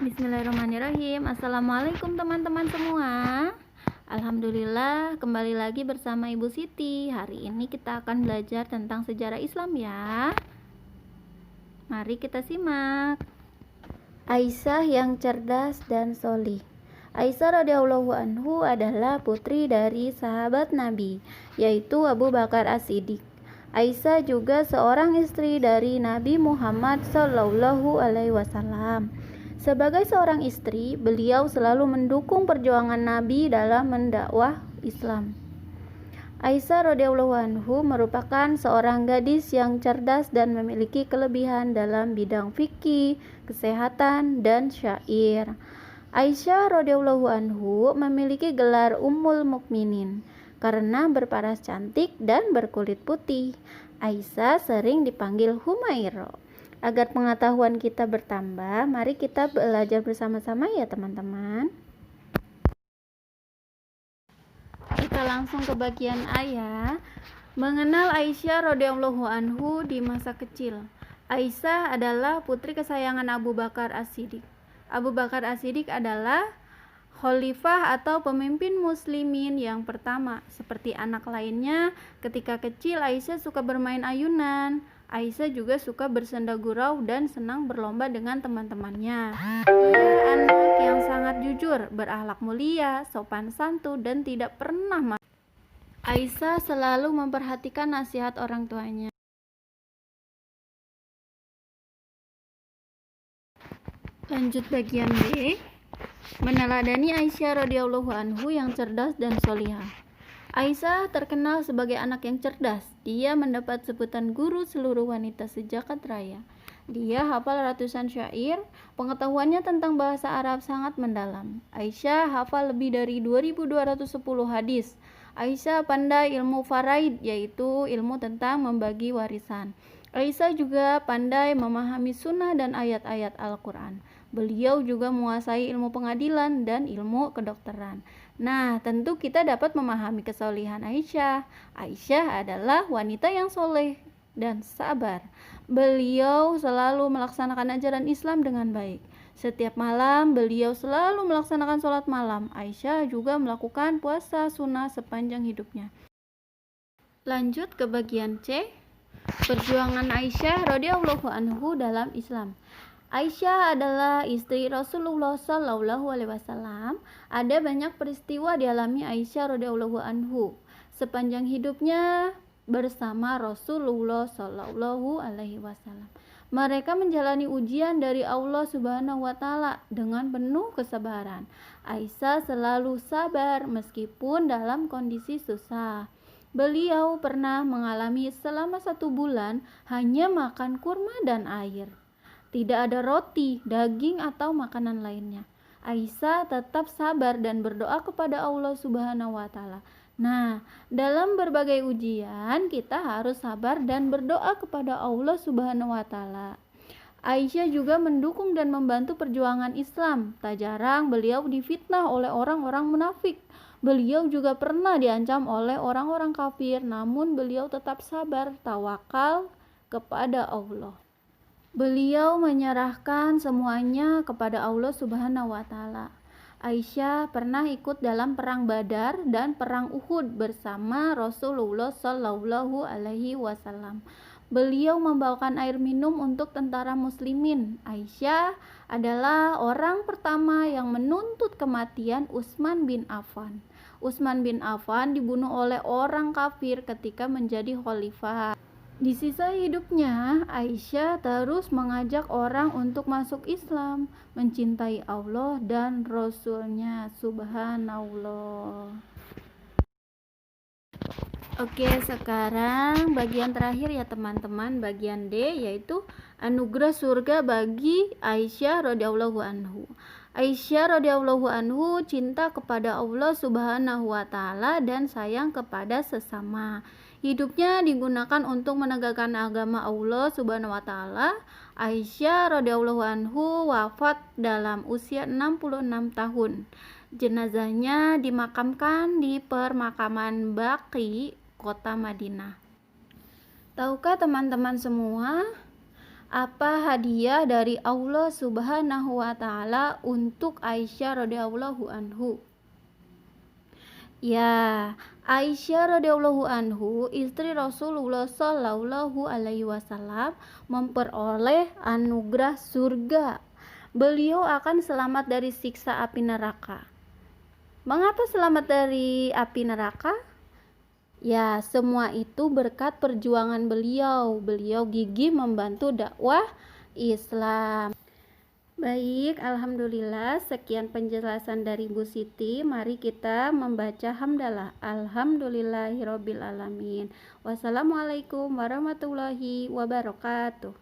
Bismillahirrahmanirrahim. Assalamualaikum teman-teman semua. Alhamdulillah kembali lagi bersama Ibu Siti. Hari ini kita akan belajar tentang sejarah Islam ya. Mari kita simak. Aisyah yang cerdas dan solih. Aisyah radhiyallahu anhu adalah putri dari sahabat Nabi, yaitu Abu Bakar As-Siddiq. Aisyah juga seorang istri dari Nabi Muhammad SAW. Sebagai seorang istri, beliau selalu mendukung perjuangan Nabi dalam mendakwah Islam. Aisyah radhiyallahu anhu merupakan seorang gadis yang cerdas dan memiliki kelebihan dalam bidang fikih, kesehatan, dan syair. Aisyah radhiyallahu anhu memiliki gelar Ummul Mukminin karena berparas cantik dan berkulit putih. Aisyah sering dipanggil Humairah. Agar pengetahuan kita bertambah, mari kita belajar bersama-sama ya teman-teman. Kita langsung ke bagian A ya. Mengenal Aisyah radhiyallahu anhu di masa kecil. Aisyah adalah putri kesayangan Abu Bakar As-Siddiq. Abu Bakar As-Siddiq adalah khalifah atau pemimpin muslimin yang pertama. Seperti anak lainnya, ketika kecil Aisyah suka bermain ayunan. Aisyah juga suka bersenda gurau dan senang berlomba dengan teman-temannya. Ia anak yang sangat jujur, berakhlak mulia, sopan santun, dan tidak pernah marah. Aisyah selalu memperhatikan nasihat orang tuanya. Lanjut bagian B. Meneladani Aisyah radhiyallahu anhu yang cerdas dan solihah. Aisyah terkenal sebagai anak yang cerdas. Dia mendapat sebutan guru seluruh wanita sejagat raya. Dia hafal ratusan syair. Pengetahuannya tentang bahasa Arab sangat mendalam. Aisyah hafal lebih dari 2210 hadis. Aisyah pandai ilmu faraid, yaitu ilmu tentang membagi warisan. Aisyah juga pandai memahami sunnah dan ayat-ayat Al-Quran. Beliau juga menguasai ilmu pengadilan dan ilmu kedokteran. Nah, tentu kita dapat memahami kesolihan Aisyah. Aisyah adalah wanita yang soleh dan sabar. Beliau selalu melaksanakan ajaran Islam dengan baik. Setiap malam beliau selalu melaksanakan sholat malam. Aisyah juga melakukan puasa sunnah sepanjang hidupnya. Lanjut ke bagian C. Perjuangan Aisyah radhiyallahu anhu dalam Islam. Aisyah adalah istri Rasulullah SAW. Ada banyak peristiwa dialami Aisyah radhiyallahu anhu sepanjang hidupnya bersama Rasulullah SAW. Mereka menjalani ujian dari Allah Subhanahu wa Ta'ala dengan penuh kesabaran. Aisyah selalu sabar meskipun dalam kondisi susah. Beliau pernah mengalami selama 1 bulan hanya makan kurma dan air. Tidak ada roti, daging, atau makanan lainnya. Aisyah tetap sabar dan berdoa kepada Allah Subhanahu wa Ta'ala. Nah, dalam berbagai ujian kita harus sabar dan berdoa kepada Allah Subhanahu wa Ta'ala. Aisyah juga mendukung dan membantu perjuangan Islam. Tak jarang beliau difitnah oleh orang-orang munafik. Beliau juga pernah diancam oleh orang-orang kafir, namun beliau tetap sabar, tawakal kepada Allah. Beliau menyerahkan semuanya kepada Allah Subhanahu wa Ta'ala. Aisyah pernah ikut dalam perang Badar dan perang Uhud bersama Rasulullah Shallallahu Alaihi Wasallam. Beliau membawakan air minum untuk tentara muslimin. Aisyah adalah orang pertama yang menuntut kematian Utsman bin Affan. Utsman bin Affan dibunuh oleh orang kafir ketika menjadi khalifah. Di sisa hidupnya, Aisyah terus mengajak orang untuk masuk Islam, mencintai Allah dan Rasul-Nya. Subhanallah. Oke, sekarang bagian terakhir ya teman-teman, bagian D, yaitu anugerah surga bagi Aisyah radhiyallahu anhu. Aisyah radhiyallahu anhu cinta kepada Allah Subhanahu wa Ta'ala dan sayang kepada sesama. Hidupnya digunakan untuk menegakkan agama Allah Subhanahu wa Ta'ala. Aisyah radhiyallahu anhu wafat dalam usia 66 tahun. Jenazahnya dimakamkan di permakaman Baqi, kota Madinah. Tahukah teman-teman semua, Apa hadiah dari Allah Subhanahu wa taala untuk Aisyah radhiyallahu anhu? Ya, Aisyah radhiyallahu anhu, istri Rasulullah Shallallahu alaihi wasallam, memperoleh anugerah surga. Beliau akan selamat dari siksa api neraka. Mengapa selamat dari api neraka? Ya, semua itu berkat perjuangan beliau. Beliau gigih membantu dakwah Islam. Baik, alhamdulillah. Sekian penjelasan dari Bu Siti. Mari kita membaca hamdalah. Alhamdulillahirobbil alamin. Wassalamualaikum warahmatullahi wabarakatuh.